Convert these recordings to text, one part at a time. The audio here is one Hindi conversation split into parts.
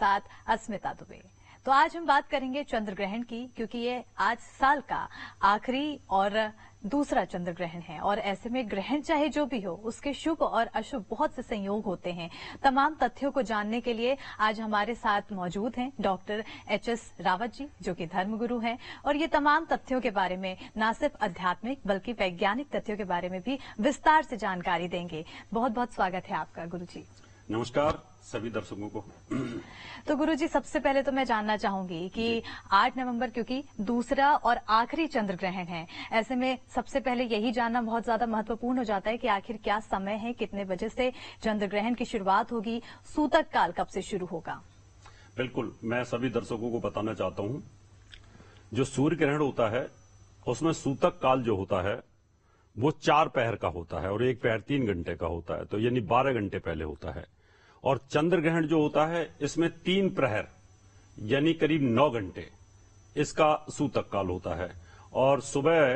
साथ अस्मिता दुबे। तो आज हम बात करेंगे चंद्र ग्रहण की, क्योंकि ये आज साल का आखिरी और दूसरा चंद्र ग्रहण है और ऐसे में ग्रहण चाहे जो भी हो उसके शुभ और अशुभ बहुत से संयोग होते हैं। तमाम तथ्यों को जानने के लिए आज हमारे साथ मौजूद हैं डॉक्टर HS रावत जी, जो कि धर्मगुरु हैं और ये तमाम तथ्यों के बारे में न सिर्फ आध्यात्मिक बल्कि वैज्ञानिक तथ्यों के बारे में भी विस्तार से जानकारी देंगे। बहुत बहुत स्वागत है आपका गुरु जी। नमस्कार सभी दर्शकों को। तो गुरुजी, सबसे पहले तो मैं जानना चाहूंगी कि 8 नवंबर क्योंकि दूसरा और आखिरी चंद्र ग्रहण है, ऐसे में सबसे पहले यही जानना बहुत ज्यादा महत्वपूर्ण हो जाता है कि आखिर क्या समय है, कितने बजे से चंद्र ग्रहण की शुरुआत होगी, सूतक काल कब से शुरू होगा? बिल्कुल, मैं सभी दर्शकों को बताना चाहता हूं, जो सूर्य ग्रहण होता है उसमें सूतक काल जो होता है वो 4 पहर का होता है और 1 पहर 3 घंटे का होता है, तो यानी 12 घंटे पहले होता है। और चंद्र ग्रहण जो होता है इसमें 3 प्रहर यानी करीब 9 घंटे इसका सूतक काल होता है और सुबह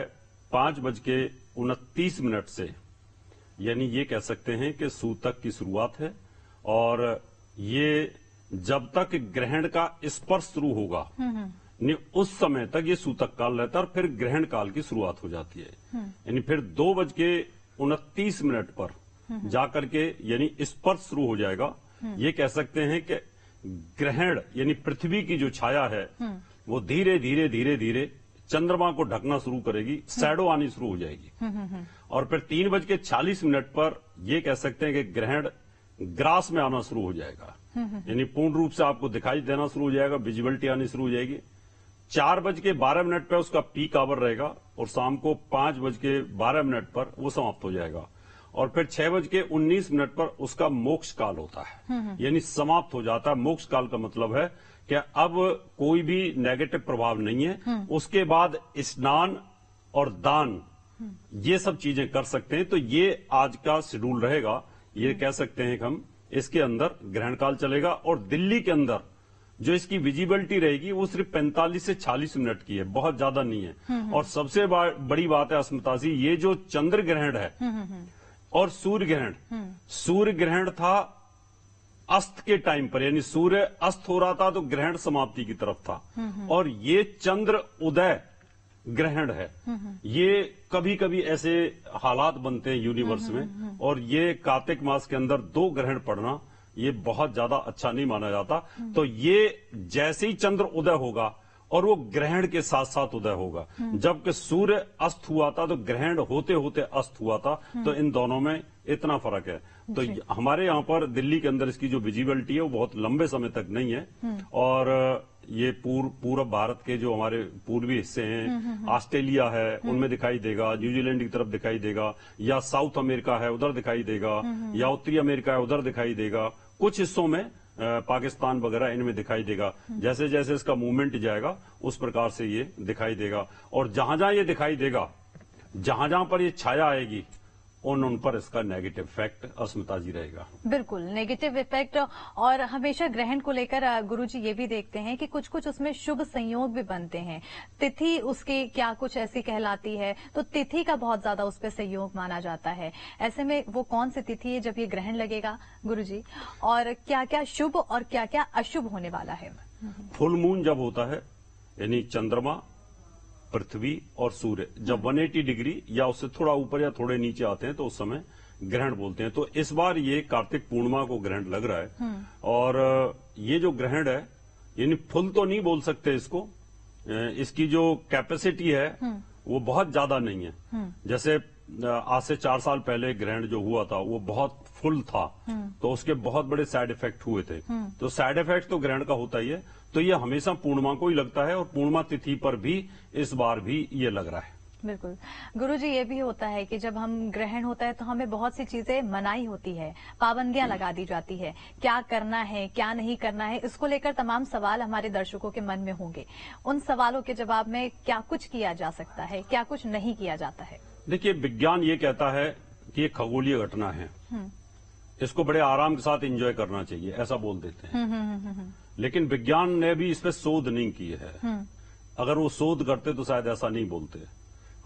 5:29 से यानी ये कह सकते हैं कि सूतक की शुरुआत है और ये जब तक ग्रहण का स्पर्श शुरू होगा उस समय तक ये सूतक काल रहता है और फिर ग्रहण काल की शुरुआत हो जाती है। यानी फिर 2:29 पर जाकर के यानी स्पर्श शुरू हो जाएगा। ये कह सकते हैं कि ग्रहण यानी पृथ्वी की जो छाया है वो धीरे धीरे धीरे धीरे चंद्रमा को ढकना शुरू करेगी, शैडो आनी शुरू हो जाएगी और फिर 3:40 पर ये कह सकते हैं कि ग्रहण ग्रास में आना शुरू हो जाएगा, यानी पूर्ण रूप से आपको दिखाई देना शुरू हो जाएगा, विजिबिलिटी आनी शुरू हो जाएगी। 4:12 पर उसका पीक आवर रहेगा और शाम को 5:12 पर वो समाप्त हो जाएगा और फिर 6:19 पर उसका मोक्ष काल होता है, यानी समाप्त हो जाता है। मोक्ष काल का मतलब है कि अब कोई भी नेगेटिव प्रभाव नहीं है, उसके बाद स्नान और दान ये सब चीजें कर सकते हैं। तो ये आज का शेड्यूल रहेगा, ये कह सकते हैं कि हम इसके अंदर ग्रहण काल चलेगा और दिल्ली के अंदर जो इसकी विजिबिलिटी रहेगी वो सिर्फ 45 से 46 मिनट की है, बहुत ज्यादा नहीं है। और सबसे बड़ी बात है अस्मिता जी, ये जो चंद्र ग्रहण है और सूर्य ग्रहण था अस्त के टाइम पर, यानी सूर्य अस्त हो रहा था तो ग्रहण समाप्ति की तरफ था और ये चंद्र उदय ग्रहण है। ये कभी कभी ऐसे हालात बनते हैं यूनिवर्स में और ये कार्तिक मास के अंदर 2 ग्रहण पड़ना ये बहुत ज्यादा अच्छा नहीं माना जाता। तो ये जैसे ही चंद्र उदय होगा और वो ग्रहण के साथ साथ उदय होगा, जबकि सूर्य अस्त हुआ था तो ग्रहण होते होते अस्त हुआ था, तो इन दोनों में इतना फर्क है। तो हमारे यहाँ पर दिल्ली के अंदर इसकी जो विजिबिलिटी है वो बहुत लंबे समय तक नहीं है और ये पूर्व भारत के जो हमारे पूर्वी हिस्से हैं, ऑस्ट्रेलिया है उनमें दिखाई देगा, न्यूजीलैंड की तरफ दिखाई देगा, या साउथ अमेरिका है उधर दिखाई देगा, या उत्तरी अमेरिका है उधर दिखाई देगा, कुछ हिस्सों में पाकिस्तान वगैरह इनमें दिखाई देगा। जैसे जैसे इसका मूवमेंट जाएगा उस प्रकार से ये दिखाई देगा और जहां जहां ये दिखाई देगा, जहां जहां पर ये छाया आएगी उन पर इसका नेगेटिव इफेक्ट अस्मिता जी रहेगा। बिल्कुल नेगेटिव इफेक्ट। और हमेशा ग्रहण को लेकर गुरुजी ये भी देखते हैं कि कुछ कुछ उसमें शुभ संयोग भी बनते हैं, तिथि उसकी क्या कुछ ऐसी कहलाती है, तो तिथि का बहुत ज्यादा उस पर संयोग माना जाता है। ऐसे में वो कौन सी तिथि है जब ये ग्रहण लगेगा गुरुजी, और क्या क्या शुभ और क्या क्या अशुभ होने वाला है? फुल मून जब होता है यानी चंद्रमा, पृथ्वी और सूर्य जब 180 डिग्री या उससे थोड़ा ऊपर या थोड़े नीचे आते हैं तो उस समय ग्रहण बोलते हैं। तो इस बार ये कार्तिक पूर्णिमा को ग्रहण लग रहा है और ये जो ग्रहण है यानी फुल तो नहीं बोल सकते इसको, इसकी जो कैपेसिटी है वो बहुत ज्यादा नहीं है। जैसे आज से 4 साल पहले ग्रहण जो हुआ था वो बहुत फुल था तो उसके बहुत बड़े साइड इफेक्ट हुए थे। तो साइड इफेक्ट तो ग्रहण का होता ही है, तो ये हमेशा पूर्णिमा को ही लगता है और पूर्णिमा तिथि पर भी इस बार भी ये लग रहा है। बिल्कुल गुरुजी, ये भी होता है कि जब हम ग्रहण होता है तो हमें बहुत सी चीजें मनाही होती है, पाबंदियां लगा दी जाती है, क्या करना है क्या नहीं करना है, इसको लेकर तमाम सवाल हमारे दर्शकों के मन में होंगे। उन सवालों के जवाब में क्या कुछ किया जा सकता है, क्या कुछ नहीं किया जाता है? देखिए, विज्ञान ये कहता है कि ये खगोलीय घटना है, इसको बड़े आराम के साथ एंजॉय करना चाहिए, ऐसा बोल देते हैं। लेकिन विज्ञान ने भी इस पर शोध नहीं की है। अगर वो शोध करते तो शायद ऐसा नहीं बोलते।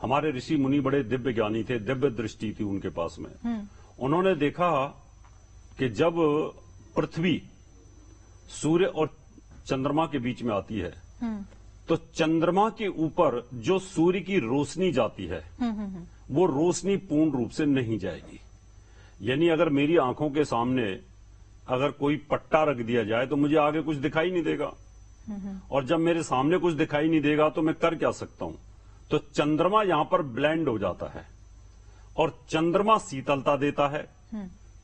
हमारे ऋषि मुनि बड़े दिव्य ज्ञानी थे, दिव्य दृष्टि थी उनके पास में। उन्होंने देखा कि जब पृथ्वी सूर्य और चंद्रमा के बीच में आती है, तो चंद्रमा के ऊपर जो सूर्य की रोशनी जाती है वो रोशनी पूर्ण रूप से नहीं जाएगी। यानी अगर मेरी आंखों के सामने अगर कोई पट्टा रख दिया जाए तो मुझे आगे कुछ दिखाई नहीं देगा, और जब मेरे सामने कुछ दिखाई नहीं देगा तो मैं कर क्या सकता हूं? तो चंद्रमा यहां पर ब्लेंड हो जाता है, और चंद्रमा शीतलता देता है,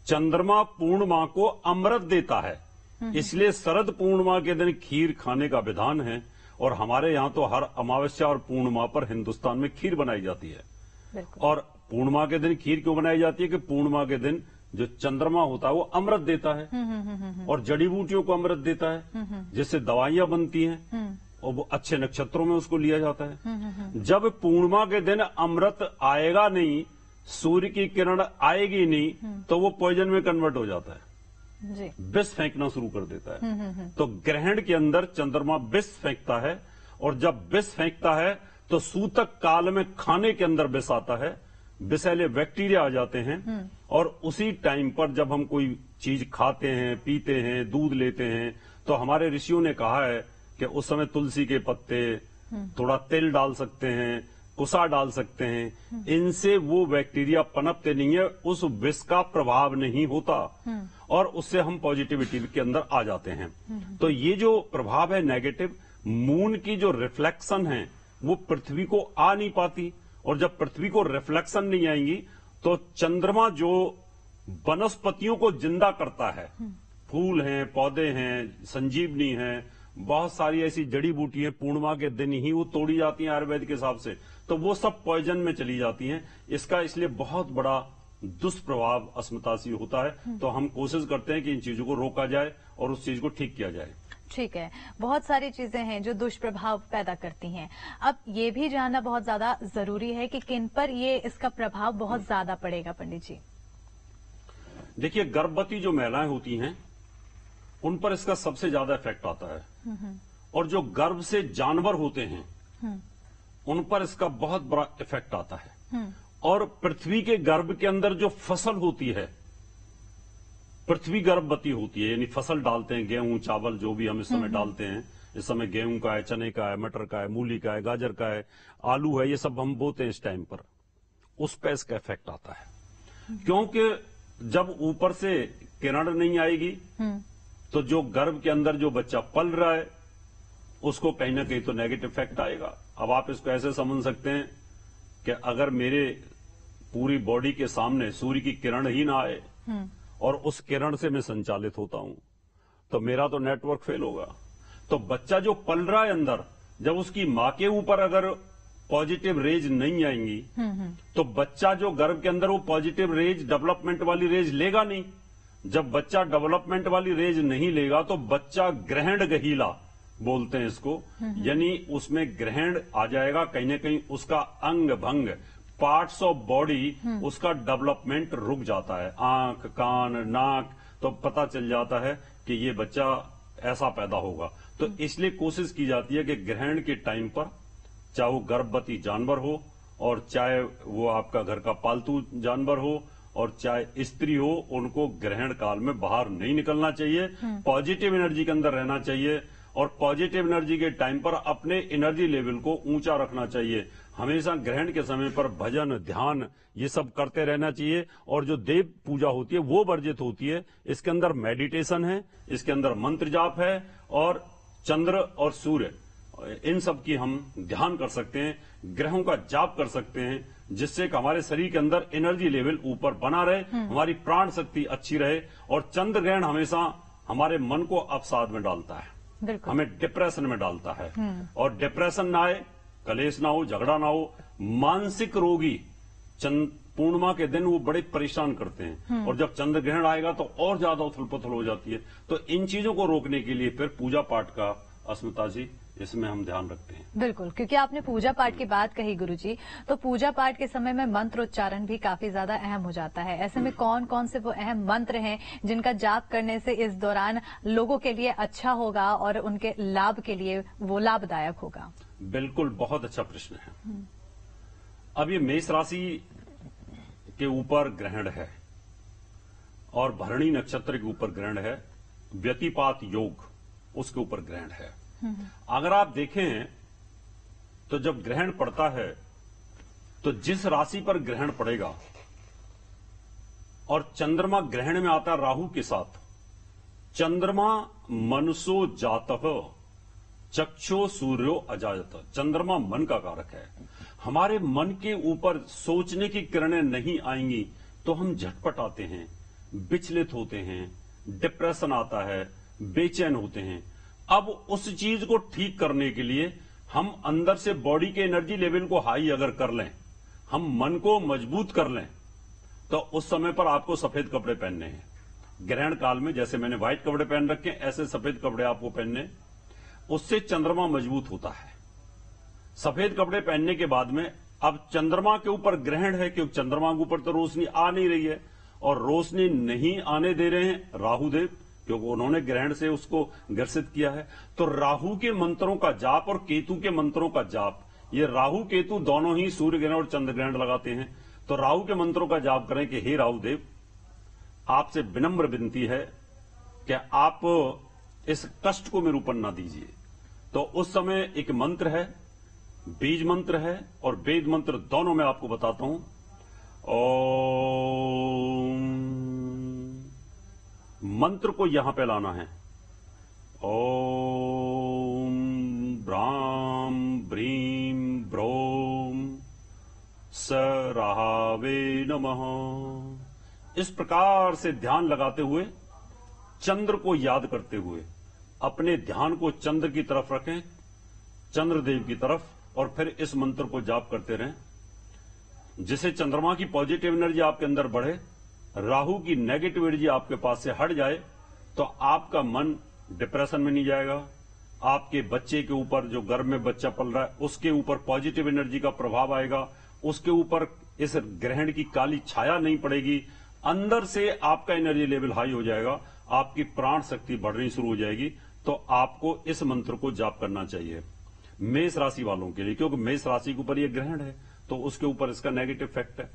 चंद्रमा पूर्णिमा को अमृत देता है। इसलिए शरद पूर्णिमा के दिन खीर खाने का विधान है, और हमारे यहां तो हर अमावस्या और पूर्णिमा पर हिंदुस्तान में खीर बनाई जाती है। और पूर्णिमा के दिन खीर क्यों बनाई जाती है? कि पूर्णिमा के दिन जो चंद्रमा होता है वो अमृत देता है, और जड़ी बूटियों को अमृत देता है, जिससे दवाइयां बनती हैं, और वो अच्छे नक्षत्रों में उसको लिया जाता है। जब पूर्णिमा के दिन अमृत आएगा नहीं, सूर्य की किरण आएगी नहीं, तो वो पॉइजन में कन्वर्ट हो जाता है, विष फेंकना शुरू कर देता है। तो ग्रहण के अंदर चंद्रमा विष फेंकता है, और जब विष फेंकता है तो सूतक काल में खाने के अंदर विष आता है, विषैले बैक्टीरिया आ जाते हैं, और उसी टाइम पर जब हम कोई चीज खाते हैं, पीते हैं, दूध लेते हैं, तो हमारे ऋषियों ने कहा है कि उस समय तुलसी के पत्ते, थोड़ा तिल डाल सकते हैं, कुसा डाल सकते हैं। इनसे वो बैक्टीरिया पनपते नहीं है, उस विष का प्रभाव नहीं होता, और उससे हम पॉजिटिविटी के अंदर आ जाते हैं। तो ये जो प्रभाव है नेगेटिव, मून की जो रिफ्लेक्शन है वो पृथ्वी को आ नहीं पाती, और जब पृथ्वी को रिफ्लेक्शन नहीं आएंगी तो चंद्रमा जो वनस्पतियों को जिंदा करता है, फूल हैं, पौधे हैं, संजीवनी है, बहुत सारी ऐसी जड़ी बूटी है, पूर्णिमा के दिन ही वो तोड़ी जाती हैं आयुर्वेद के हिसाब से, तो वो सब पॉइजन में चली जाती हैं। इसका इसलिए बहुत बड़ा दुष्प्रभाव अस्मितासी होता है। तो हम कोशिश करते हैं कि इन चीजों को रोका जाए और उस चीज को ठीक किया जाए। ठीक है, बहुत सारी चीजें हैं जो दुष्प्रभाव पैदा करती हैं। अब ये भी जानना बहुत ज्यादा जरूरी है कि किन पर ये इसका प्रभाव बहुत ज्यादा पड़ेगा पंडित जी। देखिए, गर्भवती जो महिलाएं होती हैं उन पर इसका सबसे ज्यादा इफेक्ट आता है, और जो गर्भ से जानवर होते हैं उन पर इसका बहुत बड़ा इफेक्ट आता है। और पृथ्वी के गर्भ के अंदर जो फसल होती है, पृथ्वी गर्भवती होती है, यानी फसल डालते हैं, गेहूं, चावल, जो भी हम इस समय डालते हैं, इस समय गेहूं का है, चने का है, मटर का है, मूली का है, गाजर का है, आलू है, ये सब हम बोते हैं इस टाइम पर, उस पर इसका इफेक्ट आता है। क्योंकि जब ऊपर से किरण नहीं आएगी तो जो गर्भ के अंदर जो बच्चा पल रहा है उसको कहीं ना कहीं तो नेगेटिव इफेक्ट आएगा। अब आप इसको ऐसे समझ सकते हैं कि अगर मेरे पूरी बॉडी के सामने सूर्य की किरण ही ना आए और उस किरण से मैं संचालित होता हूं तो मेरा तो नेटवर्क फेल होगा। तो बच्चा जो पल रहा है अंदर, जब उसकी मां के ऊपर अगर पॉजिटिव रेज नहीं आएंगी तो बच्चा जो गर्भ के अंदर वो पॉजिटिव रेज, डेवलपमेंट वाली रेज लेगा नहीं। जब बच्चा डेवलपमेंट वाली रेज नहीं लेगा तो बच्चा ग्रहण गहीला बोलते हैं इसको, यानी उसमें ग्रहण आ जाएगा, कहीं ना कहीं उसका अंग भंग, पार्ट्स ऑफ बॉडी, उसका डेवलपमेंट रुक जाता है, आंख, कान, नाक, तो पता चल जाता है कि ये बच्चा ऐसा पैदा होगा। तो इसलिए कोशिश की जाती है कि ग्रहण के टाइम पर, चाहे वो गर्भवती जानवर हो और चाहे वो आपका घर का पालतू जानवर हो और चाहे स्त्री हो, उनको ग्रहण काल में बाहर नहीं निकलना चाहिए, पॉजिटिव एनर्जी के अंदर रहना चाहिए, और पॉजिटिव एनर्जी के टाइम पर अपने एनर्जी लेवल को ऊंचा रखना चाहिए। हमेशा ग्रहण के समय पर भजन, ध्यान, ये सब करते रहना चाहिए, और जो देव पूजा होती है वो वर्जित होती है। इसके अंदर मेडिटेशन है, इसके अंदर मंत्र जाप है, और चंद्र और सूर्य, इन सब की हम ध्यान कर सकते हैं, ग्रहों का जाप कर सकते हैं, जिससे कि हमारे शरीर के अंदर एनर्जी लेवल ऊपर बना रहे, हमारी प्राण शक्ति अच्छी रहे। और चंद्र ग्रहण हमेशा हमारे मन को अवसाद में डालता है, हमें डिप्रेशन में डालता है, और डिप्रेशन ना आए, कलेश ना हो, झगड़ा ना हो। मानसिक रोगी पूर्णिमा के दिन वो बड़े परेशान करते हैं, और जब चंद्र ग्रहण आएगा तो और ज्यादा उथल पुथल हो जाती है। तो इन चीजों को रोकने के लिए फिर पूजा पाठ का, अस्मिता जी, इसमें हम ध्यान रखते हैं। बिल्कुल, क्योंकि आपने पूजा पाठ की बात कही गुरुजी, तो पूजा पाठ के समय में मंत्रोच्चारण भी काफी ज्यादा अहम हो जाता है। ऐसे में कौन कौन से वो अहम मंत्र हैं जिनका जाप करने से इस दौरान लोगों के लिए अच्छा होगा और उनके लाभ के लिए वो लाभदायक होगा? बिल्कुल, बहुत अच्छा प्रश्न है। अब ये मेष राशि के ऊपर ग्रहण है और भरणी नक्षत्र के ऊपर ग्रहण है, व्यतिपात योग उसके ऊपर ग्रहण है। अगर आप देखें तो जब ग्रहण पड़ता है तो जिस राशि पर ग्रहण पड़ेगा और चंद्रमा ग्रहण में आता है राहु के साथ, चंद्रमा मनसो जातः चक्षो सूर्यो अजायत। चंद्रमा मन का कारक है। हमारे मन के ऊपर सोचने की किरणें नहीं आएंगी तो हम झटपट आते हैं, विचलित होते हैं, डिप्रेशन आता है, बेचैन होते हैं। अब उस चीज को ठीक करने के लिए हम अंदर से बॉडी के एनर्जी लेवल को हाई अगर कर लें, हम मन को मजबूत कर लें, तो उस समय पर आपको सफेद कपड़े पहनने हैं। ग्रहण काल में जैसे मैंने व्हाइट कपड़े पहन रखे हैं, ऐसे सफेद कपड़े आपको पहनने, उससे चंद्रमा मजबूत होता है। सफेद कपड़े पहनने के बाद में अब चंद्रमा के ऊपर ग्रहण है, क्योंकि चंद्रमा के ऊपर तो रोशनी आ नहीं रही है और रोशनी नहीं आने दे रहे हैं राहु देव, क्योंकि उन्होंने ग्रहण से उसको ग्रसित किया है। तो राहु के मंत्रों का जाप और केतु के मंत्रों का जाप, ये राहु केतु दोनों ही सूर्य ग्रहण और चंद्र ग्रहण लगाते हैं। तो राहु के मंत्रों का जाप करें कि हे राहु देव, आपसे विनम्र विनती है कि आप इस कष्ट को मेरे ऊपर ना दीजिए। तो उस समय एक मंत्र है, बीज मंत्र है और वेद मंत्र, दोनों मैं आपको बताता हूं। ओम मंत्र को यहां पे लाना है। ओम ब्राम ब्रीम ब्रोम सरावे नमः। इस प्रकार से ध्यान लगाते हुए, चंद्र को याद करते हुए अपने ध्यान को चंद्र की तरफ रखें, चंद्रदेव की तरफ, और फिर इस मंत्र को जाप करते रहें, जिससे चंद्रमा की पॉजिटिव एनर्जी आपके अंदर बढ़े, राहु की नेगेटिव एनर्जी आपके पास से हट जाए, तो आपका मन डिप्रेशन में नहीं जाएगा। आपके बच्चे के ऊपर, जो गर्भ में बच्चा पल रहा है, उसके ऊपर पॉजिटिव एनर्जी का प्रभाव आएगा, उसके ऊपर इस ग्रहण की काली छाया नहीं पड़ेगी, अंदर से आपका एनर्जी लेवल हाई हो जाएगा, आपकी प्राण शक्ति बढ़नी शुरू हो जाएगी। तो आपको इस मंत्र को जाप करना चाहिए मेष राशि वालों के लिए, क्योंकि मेष राशि के ऊपर यह ग्रहण है तो उसके ऊपर इसका नेगेटिव इफेक्ट है।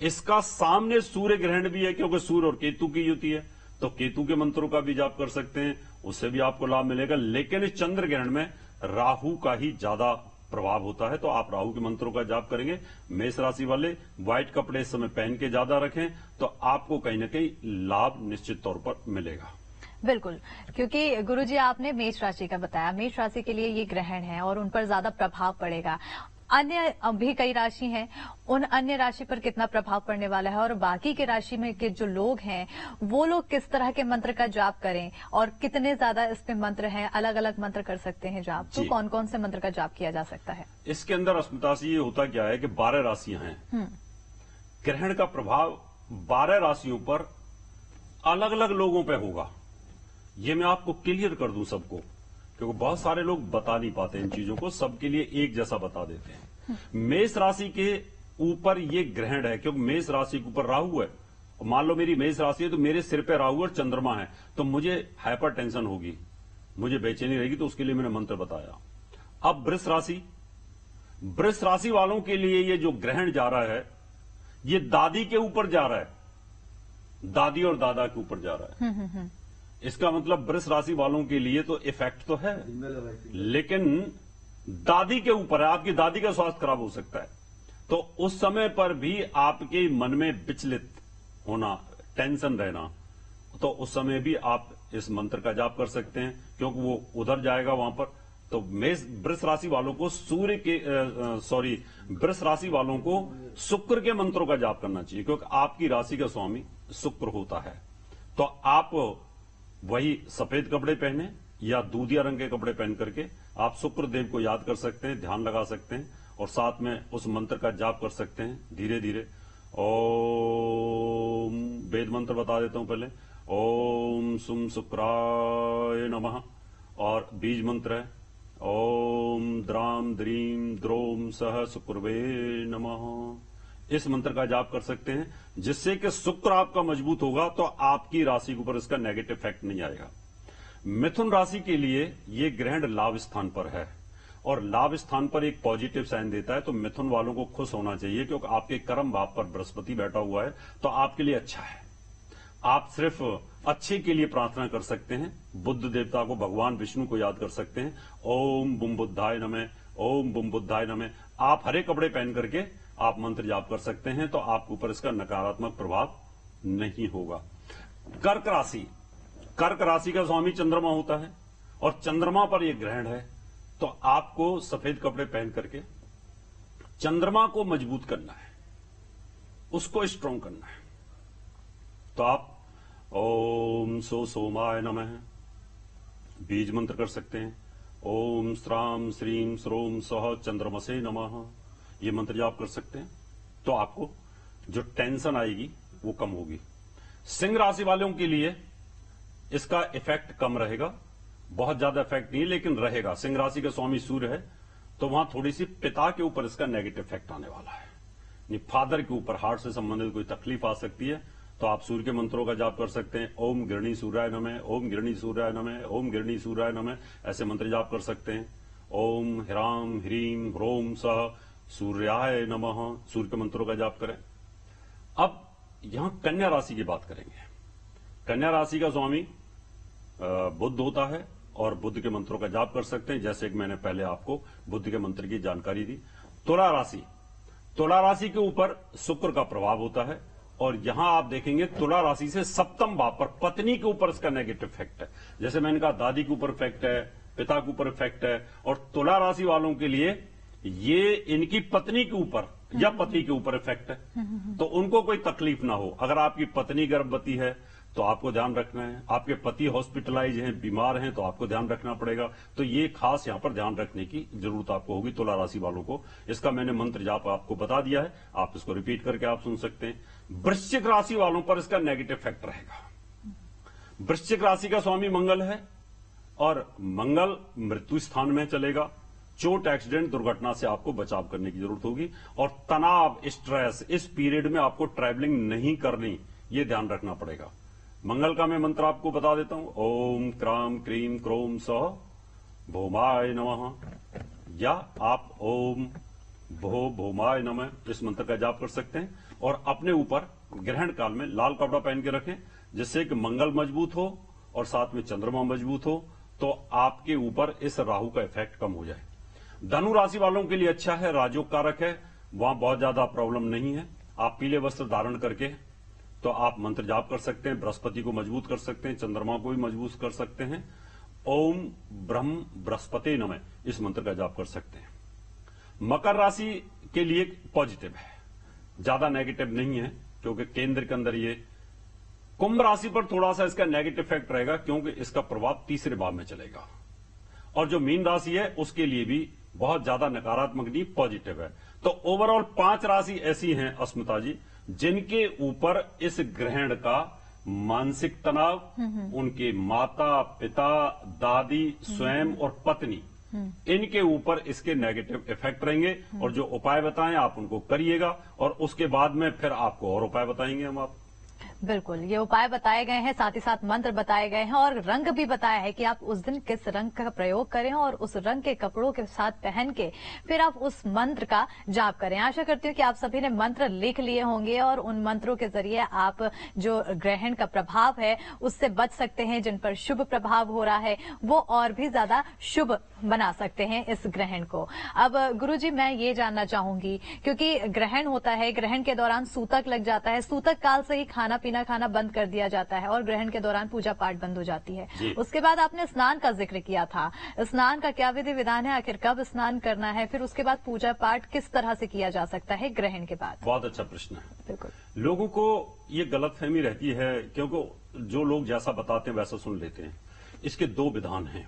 इसका सामने सूर्य ग्रहण भी है, क्योंकि सूर्य और केतु की युति है, तो केतु के मंत्रों का भी जाप कर सकते हैं, उससे भी आपको लाभ मिलेगा। लेकिन इस चंद्र ग्रहण में राहु का ही ज्यादा प्रभाव होता है, तो आप राहु के मंत्रों का जाप करेंगे। मेष राशि वाले व्हाइट कपड़े इस समय पहन के ज्यादा रखें, तो आपको कहीं ना कहीं लाभ निश्चित तौर पर मिलेगा। बिल्कुल, क्योंकि गुरुजी आपने मेष राशि का बताया, मेष राशि के लिए ये ग्रहण है और उन पर ज्यादा प्रभाव पड़ेगा। अन्य भी कई राशि हैं, उन अन्य राशि पर कितना प्रभाव पड़ने वाला है और बाकी के राशि में के जो लोग हैं वो लोग किस तरह के मंत्र का जाप करें और कितने ज्यादा इसमें मंत्र हैं, अलग अलग मंत्र कर सकते हैं जाप, तो कौन कौन से मंत्र का जाप किया जा सकता है? इसके अंदर अस्मिता से ये होता क्या है कि 12 राशियां हैं। ग्रहण का प्रभाव 12 राशियों पर अलग अलग लोगों पर होगा। ये मैं आपको क्लियर कर दूं सबको, क्योंकि बहुत सारे लोग बता नहीं पाते इन चीजों को, सबके लिए एक जैसा बता देते हैं। मेष राशि के ऊपर ये ग्रहण है, क्योंकि मेष राशि के ऊपर राहु है। मान लो मेरी मेष राशि है तो मेरे सिर पे राहु और चंद्रमा है, तो मुझे हाइपर टेंशन होगी, मुझे बेचैनी रहेगी, तो उसके लिए मैंने मंत्र बताया। अब वृष राशि, वृष राशि वालों के लिए ये जो ग्रहण जा रहा है, ये दादी के ऊपर जा रहा है, दादी और दादा के ऊपर जा रहा है। इसका मतलब वृष राशि वालों के लिए तो इफेक्ट तो है, लेकिन दादी के ऊपर है, आपकी दादी का स्वास्थ्य खराब हो सकता है। तो उस समय पर भी आपके मन में विचलित होना, टेंशन रहना, तो उस समय भी आप इस मंत्र का जाप कर सकते हैं, क्योंकि वो उधर जाएगा वहां पर। तो वृष राशि वालों को वृष राशि वालों को शुक्र के मंत्रों का जाप करना चाहिए, क्योंकि आपकी राशि का स्वामी शुक्र होता है। तो आप वही सफेद कपड़े पहने या दूधिया रंग के कपड़े पहन करके आप शुक्र देव को याद कर सकते हैं, ध्यान लगा सकते हैं और साथ में उस मंत्र का जाप कर सकते हैं धीरे धीरे। ओम, वेद मंत्र बता देता हूं पहले। ओम सुम शुक्राय नमः, और बीज मंत्र है ओम द्राम द्रीम द्रोम सह शुक्रवे नमः। इस मंत्र का जाप कर सकते हैं, जिससे कि शुक्र आपका मजबूत होगा, तो आपकी राशि के ऊपर इसका नेगेटिव इफेक्ट नहीं आएगा। मिथुन राशि के लिए ये ग्रहण लाभ स्थान पर है और लाभ स्थान पर एक पॉजिटिव साइन देता है, तो मिथुन वालों को खुश होना चाहिए, क्योंकि आपके कर्म भाव पर बृहस्पति बैठा हुआ है, तो आपके लिए अच्छा है। आप सिर्फ अच्छे के लिए प्रार्थना कर सकते हैं। बुद्ध देवता को, भगवान विष्णु को याद कर सकते हैं। ओम बुम बुद्धाय नमः, ओम बुम बुद्धाय नमः। आप हरे कपड़े पहन करके आप मंत्र जाप कर सकते हैं, तो आपके ऊपर इसका नकारात्मक प्रभाव नहीं होगा। कर्क राशि, कर्क राशि का स्वामी चंद्रमा होता है और चंद्रमा पर यह ग्रहण है, तो आपको सफेद कपड़े पहन करके चंद्रमा को मजबूत करना है, उसको स्ट्रांग करना है। तो आप ओम सोमाय नमः बीज मंत्र कर सकते हैं। ओम श्राम श्रीम श्रोम सह चंद्रमसे नमः, ये मंत्र जाप कर सकते हैं, तो आपको जो टेंशन आएगी वो कम होगी। सिंह राशि वालों के लिए इसका इफेक्ट कम रहेगा, बहुत ज्यादा इफेक्ट नहीं, लेकिन रहेगा। सिंह राशि का स्वामी सूर्य है, तो वहां थोड़ी सी पिता के ऊपर इसका नेगेटिव इफेक्ट आने वाला है। फादर के ऊपर हार्ट से संबंधित कोई तकलीफ आ सकती है, तो आप सूर्य के मंत्रों का जाप कर सकते हैं। ओम गिरणी सूर्याय नमः, ओम गिरणी सूर्याय नमः, ओम गिरणी सूर्याय नमः, ऐसे मंत्र जाप कर सकते हैं। ओम ह्राम ह्रीम ह्रोम सह सूर्याय नमः, सूर्य के मंत्रों का जाप करें। अब यहां कन्या राशि की बात करेंगे। कन्या राशि का स्वामी बुध होता है और बुध के मंत्रों का जाप कर सकते हैं, जैसे कि मैंने पहले आपको बुध के मंत्र की जानकारी दी। तुला राशि, तुला राशि के ऊपर शुक्र का प्रभाव होता है, और यहां आप देखेंगे तुला राशि से सप्तम भाव पर पत्नी के ऊपर इसका नेगेटिव इफेक्ट है। जैसे मैंने कहा, दादी के ऊपर इफेक्ट है, पिता के ऊपर इफेक्ट है, और तुला राशि वालों के लिए ये इनकी पत्नी के ऊपर या पति के ऊपर इफेक्ट है, तो उनको कोई तकलीफ ना हो। अगर आपकी पत्नी गर्भवती है तो आपको ध्यान रखना है, आपके पति हॉस्पिटलाइज हैं, बीमार हैं, तो आपको ध्यान रखना पड़ेगा। तो ये खास यहां पर ध्यान रखने की जरूरत आपको होगी तुला राशि वालों को। इसका मैंने मंत्र जाप आपको बता दिया है, आप इसको रिपीट करके आप सुन सकते हैं। वृश्चिक राशि वालों पर इसका नेगेटिव इफेक्ट रहेगा। वृश्चिक राशि का स्वामी मंगल है, और मंगल मृत्यु स्थान में चलेगा। चोट, एक्सीडेंट, दुर्घटना से आपको बचाव करने की जरूरत होगी, और तनाव, स्ट्रेस, इस पीरियड में आपको ट्रैवलिंग नहीं करनी, ये ध्यान रखना पड़ेगा। मंगल का मैं मंत्र आपको बता देता हूं। ओम क्राम क्रीम क्रोम सह भौमाय नमः, या आप ओम भौमाय नमः इस मंत्र का जाप कर सकते हैं, और अपने ऊपर ग्रहण काल में लाल कपड़ा पहन के रखें, जिससे कि मंगल मजबूत हो और साथ में चंद्रमा मजबूत हो, तो आपके ऊपर इस राहु का इफेक्ट कम हो जाए। धनु राशि वालों के लिए अच्छा है, राजयोग कारक है, वहां बहुत ज्यादा प्रॉब्लम नहीं है। आप पीले वस्त्र धारण करके तो आप मंत्र जाप कर सकते हैं, बृहस्पति को मजबूत कर सकते हैं, चंद्रमा को भी मजबूत कर सकते हैं। ओम ब्रह्म बृहस्पति नमः इस मंत्र का जाप कर सकते हैं। मकर राशि के लिए पॉजिटिव है, ज्यादा नेगेटिव नहीं है, क्योंकि केंद्र के अंदर ये। कुंभ राशि पर थोड़ा सा इसका नेगेटिव इफेक्ट रहेगा, क्योंकि इसका प्रभाव तीसरे भाव में चलेगा। और जो मीन राशि है उसके लिए भी बहुत ज्यादा नकारात्मक नहीं, पॉजिटिव है। तो ओवरऑल 5 राशि ऐसी हैं अस्मिता जी, जिनके ऊपर इस ग्रहण का मानसिक तनाव, उनके माता पिता, दादी, स्वयं और पत्नी, इनके ऊपर इसके नेगेटिव इफेक्ट रहेंगे। और जो उपाय बताएं आप उनको करिएगा, और उसके बाद में फिर आपको और उपाय बताएंगे हम आप। बिल्कुल, ये उपाय बताए गए हैं, साथ ही साथ मंत्र बताए गए हैं, और रंग भी बताया है कि आप उस दिन किस रंग का प्रयोग करें, और उस रंग के कपड़ों के साथ पहन के फिर आप उस मंत्र का जाप करें। आशा करती हूँ कि आप सभी ने मंत्र लिख लिए होंगे, और उन मंत्रों के जरिए आप जो ग्रहण का प्रभाव है उससे बच सकते हैं। जिन पर शुभ प्रभाव हो रहा है वो और भी ज्यादा शुभ बना सकते हैं इस ग्रहण को। अब गुरुजी, मैं ये जानना चाहूंगी, क्योंकि ग्रहण होता है, ग्रहण के दौरान सूतक लग जाता है, सूतक काल से ही खाना पीना खाना बंद कर दिया जाता है, और ग्रहण के दौरान पूजा पाठ बंद हो जाती है। उसके बाद आपने स्नान का जिक्र किया था, स्नान का क्या विधि विधान है, आखिर कब स्नान करना है, फिर उसके बाद पूजा पाठ किस तरह से किया जा सकता है ग्रहण के बाद? बहुत अच्छा प्रश्न है। बिल्कुल, लोगों को ये गलतफहमी रहती है, क्योंकि जो लोग जैसा बताते हैं वैसा सुन लेते हैं। इसके 2 विधान हैं।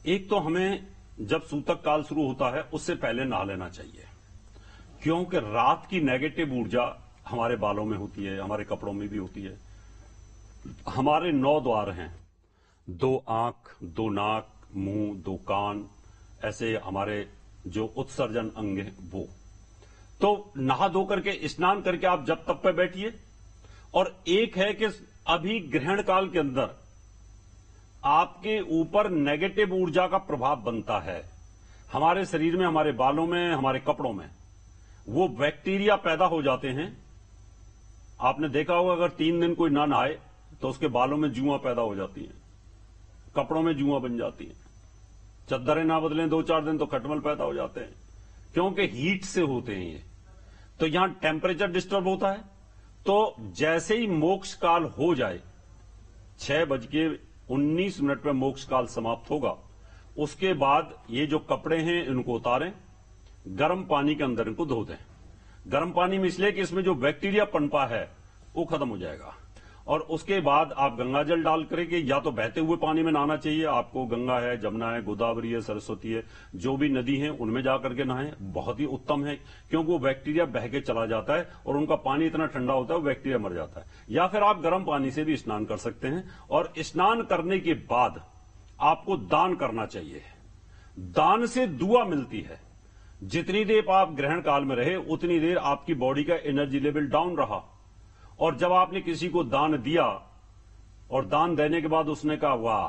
एक तो हमें जब सूतक काल शुरू होता है उससे पहले नहा लेना चाहिए, क्योंकि रात की नेगेटिव ऊर्जा हमारे बालों में होती है, हमारे कपड़ों में भी होती है। हमारे 9 द्वार हैं, 2 आंख, 2 नाक, मुंह, 2 कान, ऐसे हमारे जो उत्सर्जन अंग है वो। तो नहा धो करके स्नान करके आप जब तब पे बैठिए। और एक है कि अभी ग्रहण काल के अंदर आपके ऊपर नेगेटिव ऊर्जा का प्रभाव बनता है, हमारे शरीर में, हमारे बालों में, हमारे कपड़ों में वो बैक्टीरिया पैदा हो जाते हैं। आपने देखा होगा अगर 3 दिन कोई ना नहाए तो उसके बालों में जुआं पैदा हो जाती हैं, कपड़ों में जुआं बन जाती हैं, चद्दरें ना बदलें 2-4 दिन तो खटमल पैदा हो जाते हैं, क्योंकि हीट से होते हैं ये। तो यहां टेम्परेचर डिस्टर्ब होता है। तो जैसे ही मोक्ष काल हो जाए, 6:19 में मोक्ष काल समाप्त होगा, उसके बाद ये जो कपड़े हैं इनको उतारें, गर्म पानी के अंदर इनको धो दें। गर्म पानी में इसलिए कि इसमें जो बैक्टीरिया पनपा है वो खत्म हो जाएगा। और उसके बाद आप गंगा जल डाल करके, या तो बहते हुए पानी में नहाना चाहिए आपको, गंगा है, जमुना है, गोदावरी है, सरस्वती है, जो भी नदी है उनमें जाकर के नहाएं, बहुत ही उत्तम है, क्योंकि वो बैक्टीरिया बह के चला जाता है और उनका पानी इतना ठंडा होता है वो बैक्टीरिया मर जाता है। या फिर आप गर्म पानी से भी स्नान कर सकते हैं। और स्नान करने के बाद आपको दान करना चाहिए। दान से दुआ मिलती है। जितनी देर आप ग्रहण काल में रहे उतनी देर आपकी बॉडी का एनर्जी लेवल डाउन रहा, और जब आपने किसी को दान दिया और दान देने के बाद उसने कहा वाह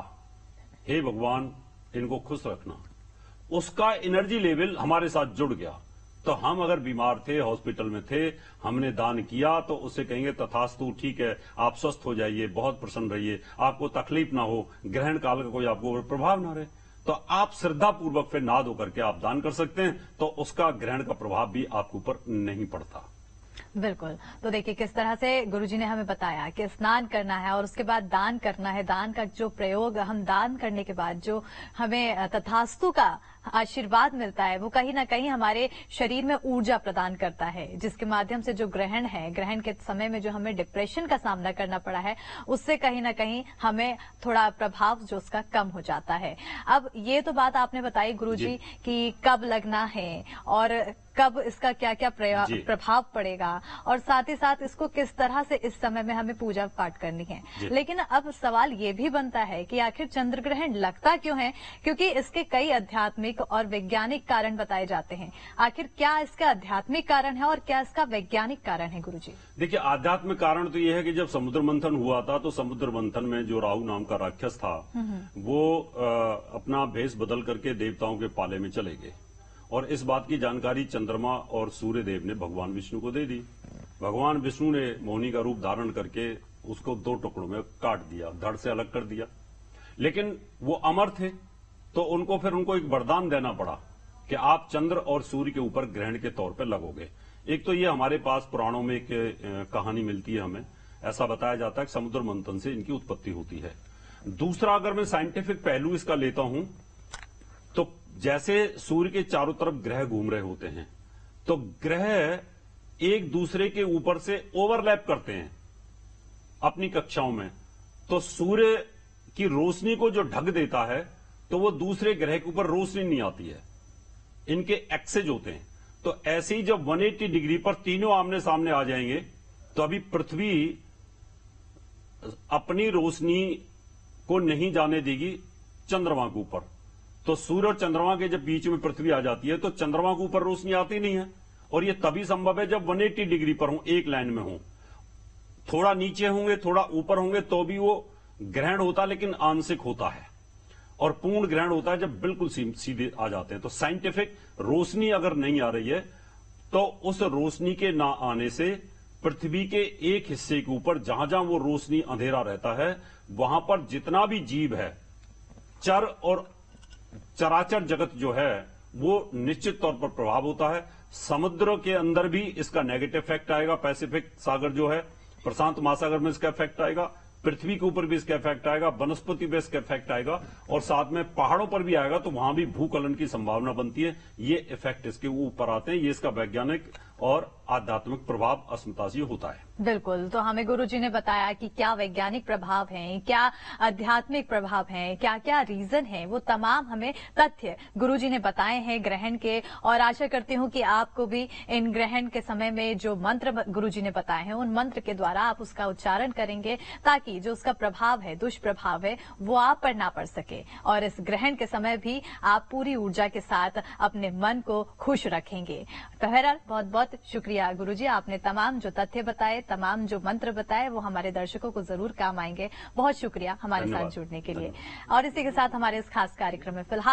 हे भगवान इनको खुश रखना, उसका एनर्जी लेवल हमारे साथ जुड़ गया। तो हम अगर बीमार थे, हॉस्पिटल में थे, हमने दान किया तो उससे कहेंगे तथास्तु, ठीक है, आप स्वस्थ हो जाइए, बहुत प्रसन्न रहिए, आपको तकलीफ ना हो, ग्रहण काल का कोई आपको प्रभाव ना रहे। तो आप श्रद्धा पूर्वक फिर नाद होकर के आप दान कर सकते हैं, तो उसका ग्रहण का प्रभाव भी आपके ऊपर नहीं पड़ता। बिल्कुल। तो देखिए किस तरह से गुरुजी ने हमें बताया कि स्नान करना है और उसके बाद दान करना है। दान का जो प्रयोग, हम दान करने के बाद जो हमें तथास्तु का आशीर्वाद मिलता है, वो कहीं ना कहीं हमारे शरीर में ऊर्जा प्रदान करता है, जिसके माध्यम से जो ग्रहण है, ग्रहण के समय में जो हमें डिप्रेशन का सामना करना पड़ा है, उससे कहीं ना कहीं हमें थोड़ा प्रभाव जो उसका कम हो जाता है। अब ये तो बात आपने बताई गुरुजी कि कब लगना है और कब इसका क्या क्या प्रभाव पड़ेगा, और साथ ही साथ इसको किस तरह से इस समय में हमें पूजा पाठ करनी है। लेकिन अब सवाल ये भी बनता है कि आखिर चंद्र ग्रहण लगता क्यों है, क्योंकि इसके कई आध्यात्मिक और वैज्ञानिक कारण बताए जाते हैं। आखिर क्या इसका आध्यात्मिक कारण है और क्या इसका वैज्ञानिक कारण है गुरुजी? देखिए, आध्यात्मिक कारण तो यह है कि जब समुद्र मंथन हुआ था तो समुद्र मंथन में जो राहु नाम का राक्षस था वो अपना भेष बदल करके देवताओं के पाले में चले गए, और इस बात की जानकारी चंद्रमा और सूर्य देव ने भगवान विष्णु को दे दी। भगवान विष्णु ने मोहिनी का रूप धारण करके उसको 2 टुकड़ों में काट दिया, धड़ से अलग कर दिया। लेकिन वो अमर थे, तो उनको एक वरदान देना पड़ा कि आप चंद्र और सूर्य के ऊपर ग्रहण के तौर पर लगोगे। एक तो ये हमारे पास पुराणों में एक कहानी मिलती है, हमें ऐसा बताया जाता है कि समुद्र मंथन से इनकी उत्पत्ति होती है। दूसरा, अगर मैं साइंटिफिक पहलू इसका लेता हूं तो जैसे सूर्य के चारों तरफ ग्रह घूम रहे होते हैं, तो ग्रह एक दूसरे के ऊपर से ओवरलैप करते हैं अपनी कक्षाओं में, तो सूर्य की रोशनी को जो ढक देता है तो वो दूसरे ग्रह के ऊपर रोशनी नहीं आती है, इनके एक्सेज होते हैं। तो ऐसे ही जब 180 डिग्री पर तीनों आमने सामने आ जाएंगे तो अभी पृथ्वी अपनी रोशनी को नहीं जाने देगी चंद्रमा के ऊपर। तो सूर्य और चंद्रमा के जब बीच में पृथ्वी आ जाती है तो चंद्रमा के ऊपर रोशनी आती नहीं है, और यह तभी संभव है जब 180 डिग्री पर हो, एक लाइन में हो। थोड़ा नीचे होंगे, थोड़ा ऊपर होंगे तो भी वो ग्रहण होता, लेकिन आंशिक होता है, और पूर्ण ग्रहण होता है जब बिल्कुल सीधे आ जाते हैं। तो साइंटिफिक रोशनी अगर नहीं आ रही है तो उस रोशनी के ना आने से पृथ्वी के एक हिस्से के ऊपर जहां जहां वो रोशनी अंधेरा रहता है, वहां पर जितना भी जीव है, चर और चराचर जगत जो है, वो निश्चित तौर पर प्रभाव होता है। समुद्र के अंदर भी इसका नेगेटिव इफेक्ट आएगा, पैसिफिक सागर जो है, प्रशांत महासागर में इसका इफेक्ट आएगा, पृथ्वी के ऊपर भी इसका इफेक्ट आएगा, वनस्पति पे इसका इफेक्ट आएगा, और साथ में पहाड़ों पर भी आएगा, तो वहां भी भूकलन की संभावना बनती है। ये इफेक्ट इसके ऊपर आते हैं। ये इसका वैज्ञानिक और आध्यात्मिक प्रभाव अस्मिता से होता है। बिल्कुल। तो हमें गुरुजी ने बताया कि क्या वैज्ञानिक प्रभाव हैं, क्या आध्यात्मिक प्रभाव हैं, क्या क्या रीजन है, वो तमाम हमें तथ्य गुरुजी ने बताए हैं ग्रहण के। और आशा करती हूँ कि आपको भी इन ग्रहण के समय में जो मंत्र गुरुजी ने बताए हैं, उन मंत्र के द्वारा आप उसका उच्चारण करेंगे, ताकि जो उसका प्रभाव है, दुष्प्रभाव है, वो आप पर ना पड़ सके। और इस ग्रहण के समय भी आप पूरी ऊर्जा के साथ अपने मन को खुश रखेंगे। बहरहाल बहुत बहुत शुक्रिया गुरुजी, आपने तमाम जो तथ्य बताए, तमाम जो मंत्र बताए, वो हमारे दर्शकों को जरूर काम आएंगे। बहुत शुक्रिया हमारे साथ जुड़ने के लिए। और इसी के साथ हमारे इस खास कार्यक्रम में फिलहाल